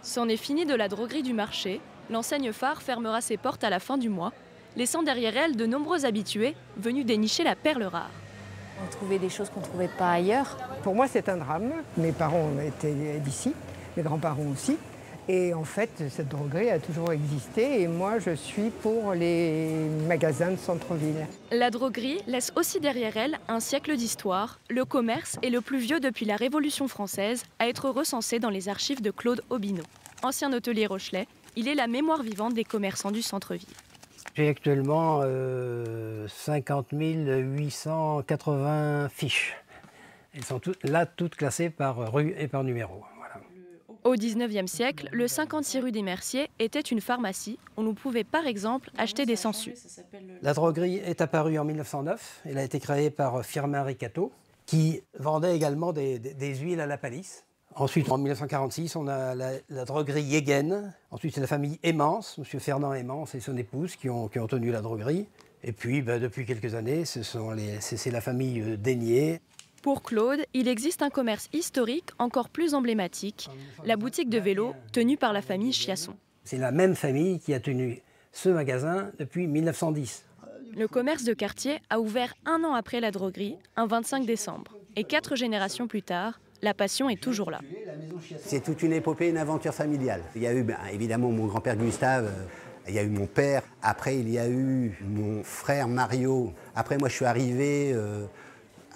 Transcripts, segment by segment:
C'en est fini de la droguerie du marché. L'enseigne phare fermera ses portes à la fin du mois, laissant derrière elle de nombreux habitués venus dénicher la perle rare. On trouvait des choses qu'on ne trouvait pas ailleurs. Pour moi, c'est un drame. Mes parents étaient d'ici, mes grands-parents aussi. Et en fait, cette droguerie a toujours existé et moi, je suis pour les magasins de centre-ville. La droguerie laisse aussi derrière elle un siècle d'histoire. Le commerce est le plus vieux depuis la Révolution française à être recensé dans les archives de Claude Aubineau. Ancien hôtelier rochelais, il est la mémoire vivante des commerçants du centre-ville. J'ai actuellement 50 880 fiches. Elles sont toutes classées par rue et par numéro. Voilà. Au XIXe siècle, le 56 rue des Merciers était une pharmacie où l'on pouvait par exemple acheter des sangsues. La droguerie est apparue en 1909. Elle a été créée par Firmin Ricato, qui vendait également des huiles à la palisse. Ensuite, en 1946, on a la droguerie Yegen. Ensuite, c'est la famille Emmance, M. Fernand Emmance et son épouse qui ont tenu la droguerie. Et puis, depuis quelques années, c'est la famille Daigné. Pour Claude, il existe un commerce historique encore plus emblématique, la boutique de vélo tenue par la famille Chiasson. C'est la même famille qui a tenu ce magasin depuis 1910. Le commerce de quartier a ouvert un an après la droguerie, un 25 décembre. Et 4 générations plus tard, la passion est toujours là. C'est toute une épopée, une aventure familiale. Il y a eu évidemment mon grand-père Gustave, il y a eu mon père, après il y a eu mon frère Mario. Après moi je suis arrivé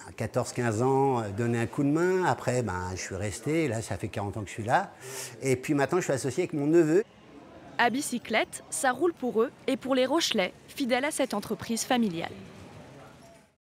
à 14-15 ans, donner un coup de main. Après je suis resté, là ça fait 40 ans que je suis là. Et puis maintenant je suis associé avec mon neveu. À bicyclette, ça roule pour eux et pour les Rochelais, fidèles à cette entreprise familiale.